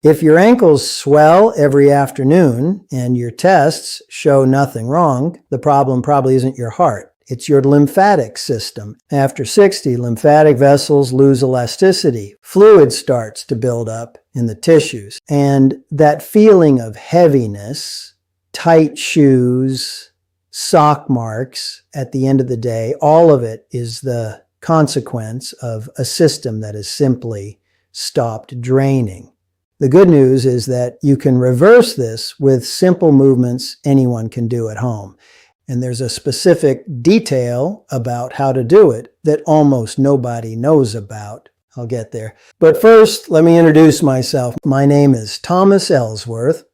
If your ankles swell every afternoon and your tests show nothing wrong, the problem probably isn't your heart. It's your lymphatic system. After 60, lymphatic vessels lose elasticity. Fluid starts to build up in the tissues. And that feeling of heaviness, tight shoes, sock marks at the end of the day, all of it is the consequence of a system that has simply stopped draining. The good news is that you can reverse this with simple movements anyone can do at home. And there's a specific detail about how to do it that almost nobody knows about. I'll get there. But first, let me introduce myself. My name is Thomas Ellsworth.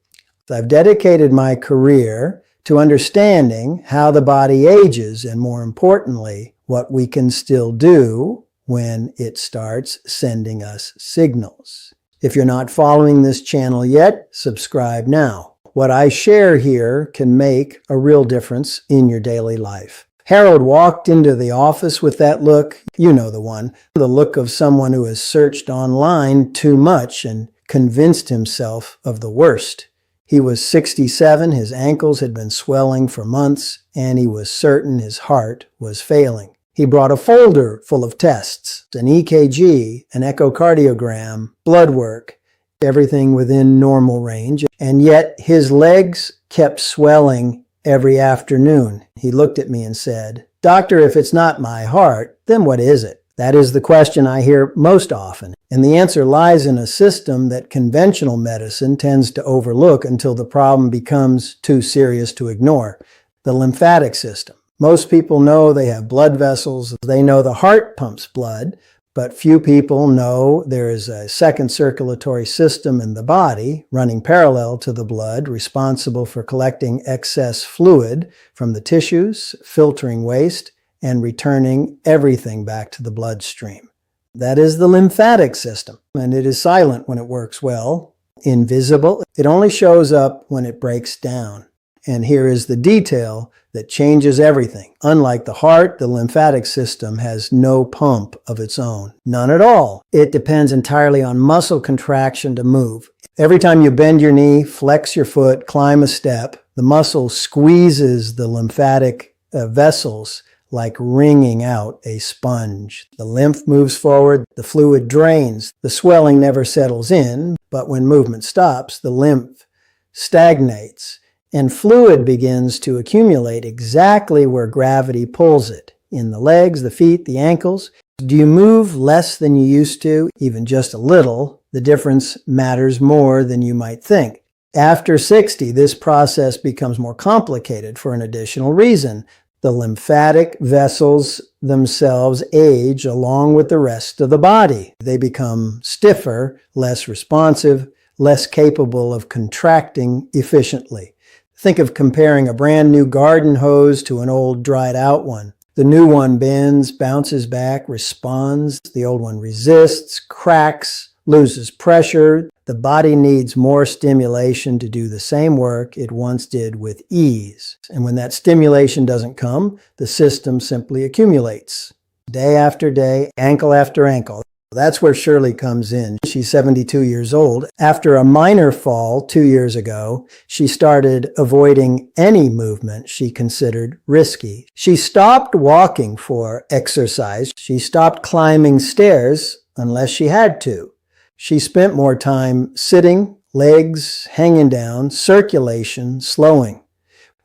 I've dedicated my career to understanding how the body ages and, more importantly, what we can still do when it starts sending us signals. If you're not following this channel yet, subscribe now. What I share here can make a real difference in your daily life. Harold walked into the office with that look, you know the one, the look of someone who has searched online too much and convinced himself of the worst. He was 67, his ankles had been swelling for months, and he was certain his heart was failing. He brought a folder full of tests, an EKG, an echocardiogram, blood work, everything within normal range, and yet his legs kept swelling every afternoon. He looked at me and said, "Doctor, if it's not my heart, then what is it?" That is the question I hear most often, and the answer lies in a system that conventional medicine tends to overlook until the problem becomes too serious to ignore: the lymphatic system. Most people know they have blood vessels. They know the heart pumps blood, but few people know there is a second circulatory system in the body running parallel to the blood, responsible for collecting excess fluid from the tissues, filtering waste, and returning everything back to the bloodstream. That is the lymphatic system, and it is silent when it works well, invisible. It only shows up when it breaks down. And here is the detail that changes everything. Unlike the heart, the lymphatic system has no pump of its own. None at all. It depends entirely on muscle contraction to move. Every time you bend your knee, flex your foot, climb a step, the muscle squeezes the lymphatic vessels like wringing out a sponge. The lymph moves forward, the fluid drains, the swelling never settles in, but when movement stops, the lymph stagnates. And fluid begins to accumulate exactly where gravity pulls it, in the legs, the feet, the ankles. Do you move less than you used to? Even just a little, the difference matters more than you might think. After 60, this process becomes more complicated for an additional reason. The lymphatic vessels themselves age along with the rest of the body. They become stiffer, less responsive, less capable of contracting efficiently. Think of comparing a brand new garden hose to an old dried out one. The new one bends, bounces back, responds. The old one resists, cracks, loses pressure. The body needs more stimulation to do the same work it once did with ease. And when that stimulation doesn't come, the system simply accumulates. Day after day, ankle after ankle. That's where Shirley comes in. She's 72 years old. After a minor fall 2 years ago, she started avoiding any movement she considered risky. She stopped walking for exercise. She stopped climbing stairs unless she had to. She spent more time sitting, legs hanging down, circulation slowing.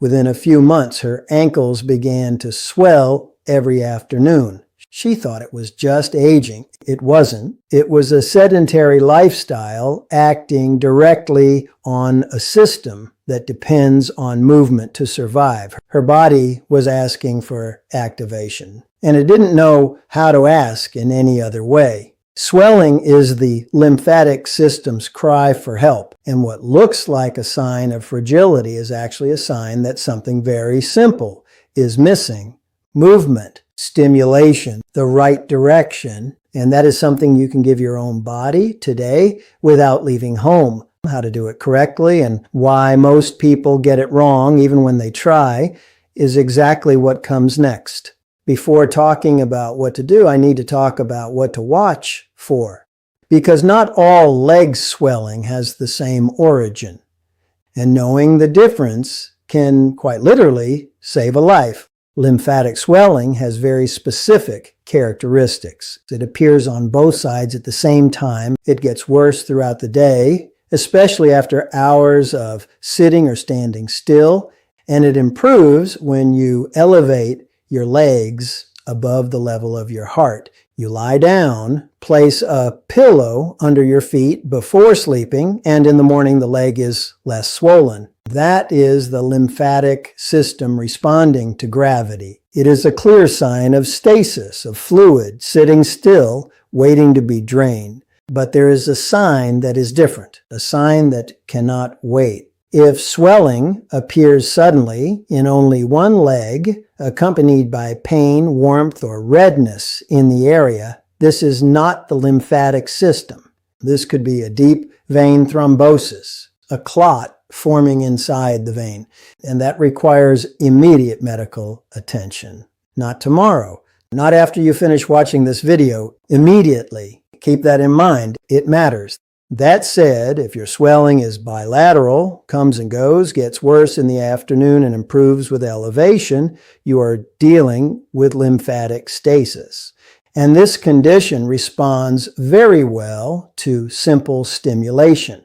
Within a few months, her ankles began to swell every afternoon. She thought it was just aging. It wasn't. It was a sedentary lifestyle acting directly on a system that depends on movement to survive. Her body was asking for activation, and it didn't know how to ask in any other way. Swelling is the lymphatic system's cry for help, and what looks like a sign of fragility is actually a sign that something very simple is missing: movement, stimulation, the right direction, and that is something you can give your own body today without leaving home. How to do it correctly and why most people get it wrong even when they try is exactly what comes next. Before talking about what to do, I need to talk about what to watch for. because not all leg swelling has the same origin. And knowing the difference can quite literally save a life. Lymphatic swelling has very specific characteristics. It appears on both sides at the same time. It gets worse throughout the day, especially after hours of sitting or standing still, and it improves when you elevate your legs above the level of your heart. You lie down, place a pillow under your feet before sleeping, and in the morning the leg is less swollen. That is the lymphatic system responding to gravity. It is a clear sign of stasis, of fluid sitting still, waiting to be drained. But there is a sign that is different, a sign that cannot wait. If swelling appears suddenly in only one leg, accompanied by pain, warmth, or redness in the area, this is not the lymphatic system. This could be a deep vein thrombosis, a clot forming inside the vein, and that requires immediate medical attention. Not tomorrow, not after you finish watching this video, immediately. Keep that in mind. It matters. That said, if your swelling is bilateral, comes and goes, gets worse in the afternoon and improves with elevation, you are dealing with lymphatic stasis. And this condition responds very well to simple stimulation.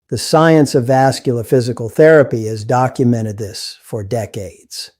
The science of vascular physical therapy has documented this for decades.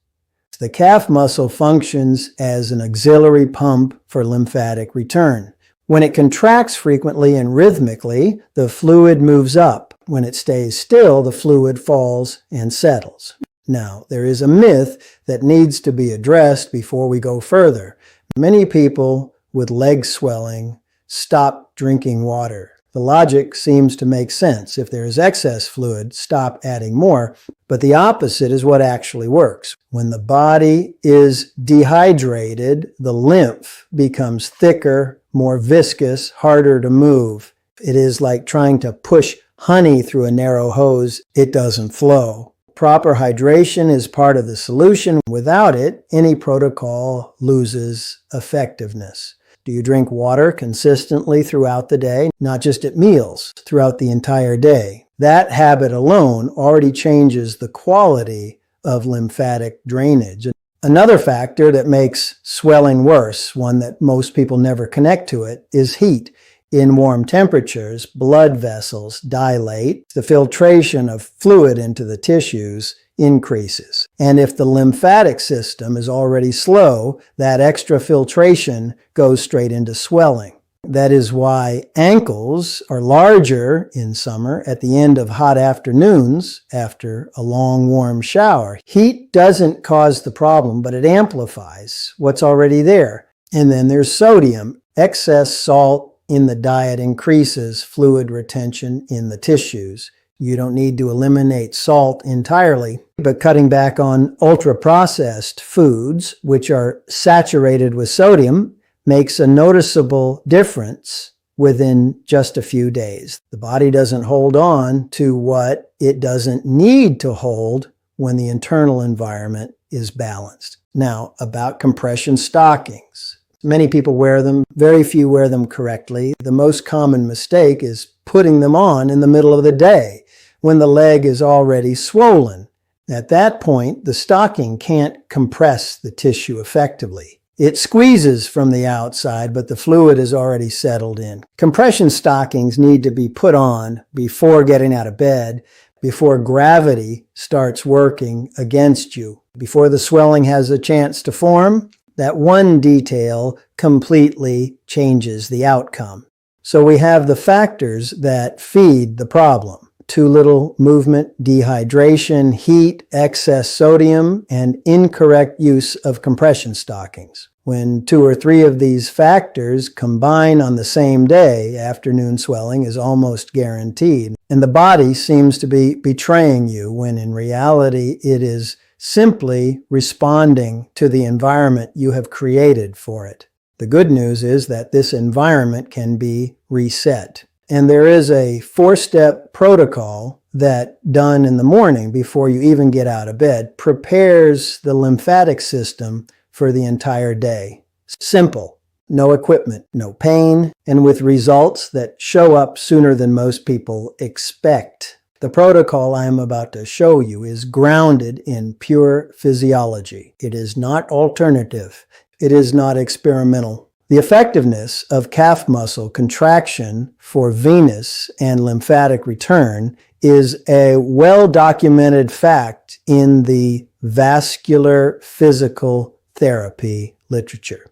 The calf muscle functions as an auxiliary pump for lymphatic return. When it contracts frequently and rhythmically, the fluid moves up. When it stays still, the fluid falls and settles. Now, there is a myth that needs to be addressed before we go further. Many people with leg swelling stop drinking water. The logic seems to make sense. If there is excess fluid, stop adding more. But the opposite is what actually works. When the body is dehydrated, the lymph becomes thicker, more viscous, harder to move. It is like trying to push honey through a narrow hose. It doesn't flow. Proper hydration is part of the solution. Without it, any protocol loses effectiveness. Do you drink water consistently throughout the day? Not just at meals, throughout the entire day. That habit alone already changes the quality of lymphatic drainage. Another factor that makes swelling worse, one that most people never connect to it, is heat. In warm temperatures, blood vessels dilate. The filtration of fluid into the tissues increases. And if the lymphatic system is already slow, that extra filtration goes straight into swelling. That is why ankles are larger in summer at the end of hot afternoons after a long warm shower. Heat doesn't cause the problem, but it amplifies what's already there. And then there's sodium. Excess salt in the diet increases fluid retention in the tissues. You don't need to eliminate salt entirely, but cutting back on ultra-processed foods, which are saturated with sodium, makes a noticeable difference within just a few days. The body doesn't hold on to what it doesn't need to hold when the internal environment is balanced. Now, about compression stockings. Many people wear them, very few wear them correctly. The most common mistake is putting them on in the middle of the day when the leg is already swollen. At that point, the stocking can't compress the tissue effectively. It squeezes from the outside, but the fluid is already settled in. Compression stockings need to be put on before getting out of bed, before gravity starts working against you. Before the swelling has a chance to form, that one detail completely changes the outcome. So we have the factors that feed the problem. Too little movement, dehydration, heat, excess sodium, and incorrect use of compression stockings. When 2 or 3 of these factors combine on the same day, afternoon swelling is almost guaranteed. And the body seems to be betraying you when in reality it is simply responding to the environment you have created for it. The good news is that this environment can be reset. And there is a 4-step protocol that, done in the morning before you even get out of bed, prepares the lymphatic system for the entire day. Simple. no equipment, no pain, and with results that show up sooner than most people expect. The protocol I am about to show you is grounded in pure physiology. It is not alternative. It is not experimental. The effectiveness of calf muscle contraction for venous and lymphatic return is a well-documented fact in the vascular physical therapy literature.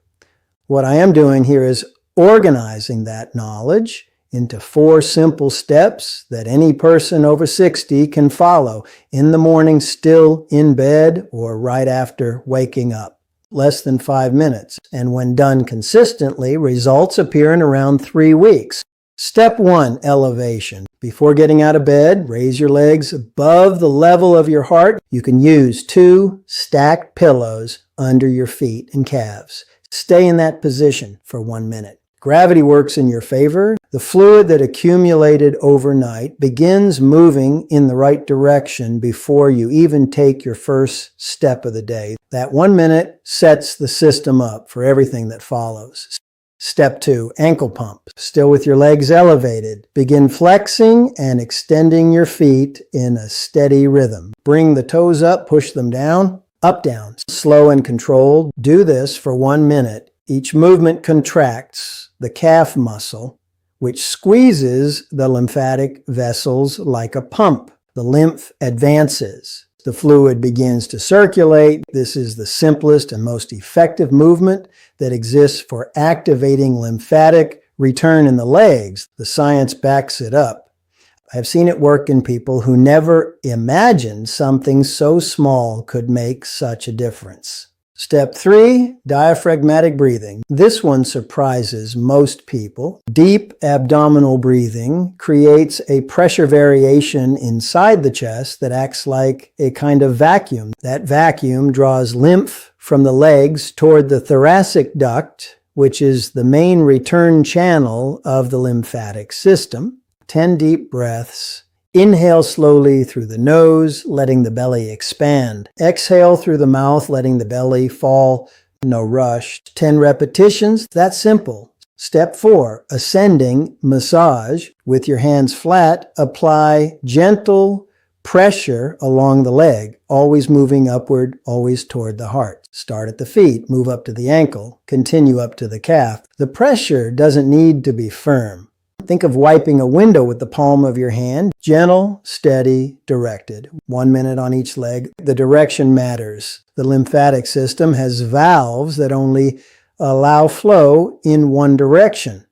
What I am doing here is organizing that knowledge into 4 simple steps that any person over 60 can follow in the morning, still in bed, or right after waking up. Less than 5 minutes, and when done consistently, results appear in around 3 weeks. Step 1, elevation. Before getting out of bed, raise your legs above the level of your heart. You can use 2 stacked pillows under your feet and calves. Stay in that position for 1 minute. Gravity works in your favor. The fluid that accumulated overnight begins moving in the right direction before you even take your first step of the day. That 1 minute sets the system up for everything that follows. Step 2, ankle pump. Still with your legs elevated. Begin flexing and extending your feet in a steady rhythm. Bring the toes up, push them down, up, down. Slow and controlled. Do this for 1 minute. Each movement contracts the calf muscle, which squeezes the lymphatic vessels like a pump. The lymph advances. The fluid begins to circulate. This is the simplest and most effective movement that exists for activating lymphatic return in the legs. The science backs it up. I've seen it work in people who never imagined something so small could make such a difference. Step 3, diaphragmatic breathing. This one surprises most people. Deep abdominal breathing creates a pressure variation inside the chest that acts like a kind of vacuum. That vacuum draws lymph from the legs toward the thoracic duct, which is the main return channel of the lymphatic system. 10 deep breaths. Inhale slowly through the nose, letting the belly expand. Exhale through the mouth, letting the belly fall. No rush. 10 repetitions. That's simple. Step 4, ascending massage. With your hands flat, apply gentle pressure along the leg, always moving upward, always toward the heart. Start at the feet, move up to the ankle, continue up to the calf. The pressure doesn't need to be firm. Think of wiping a window with the palm of your hand. Gentle, steady, directed. 1 minute on each leg. The direction matters. The lymphatic system has valves that only allow flow in one direction.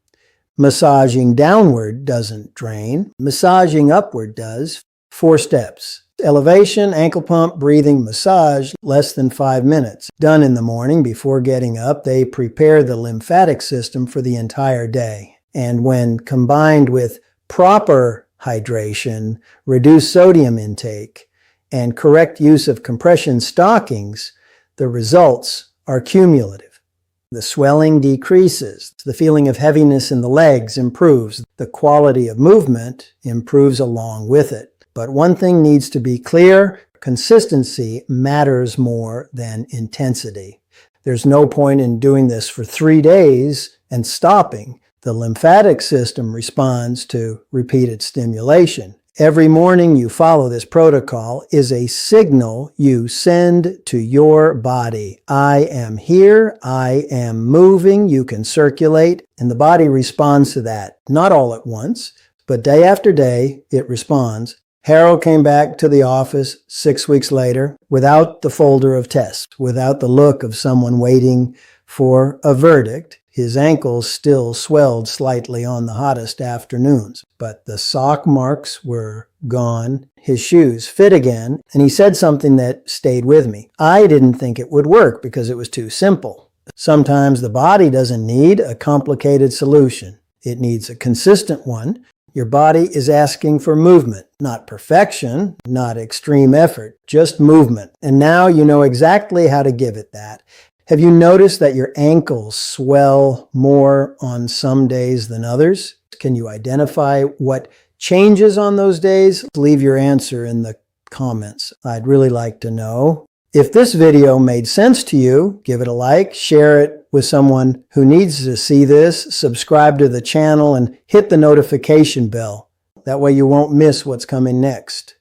Massaging downward doesn't drain. Massaging upward does. 4 steps. Elevation, ankle pump, breathing, massage, less than 5 minutes. Done in the morning before getting up, they prepare the lymphatic system for the entire day. And when combined with proper hydration, reduced sodium intake, and correct use of compression stockings, the results are cumulative. The swelling decreases. The feeling of heaviness in the legs improves. The quality of movement improves along with it. But one thing needs to be clear: consistency matters more than intensity. There's no point in doing this for 3 days and stopping. The lymphatic system responds to repeated stimulation. Every morning you follow this protocol is a signal you send to your body. I am here, I am moving, you can circulate, and the body responds to that. Not all at once, but day after day it responds. Harold came back to the office 6 weeks later without the folder of tests, without the look of someone waiting for a verdict. His ankles still swelled slightly on the hottest afternoons, but the sock marks were gone. His shoes fit again, and he said something that stayed with me. I didn't think it would work because it was too simple. Sometimes the body doesn't need a complicated solution. It needs a consistent one. Your body is asking for movement, not perfection, not extreme effort, just movement. And now you know exactly how to give it that. Have you noticed that your ankles swell more on some days than others? Can you identify what changes on those days? Leave your answer in the comments. I'd really like to know. If this video made sense to you, give it a like, share it with someone who needs to see this, subscribe to the channel and hit the notification bell. That way you won't miss what's coming next.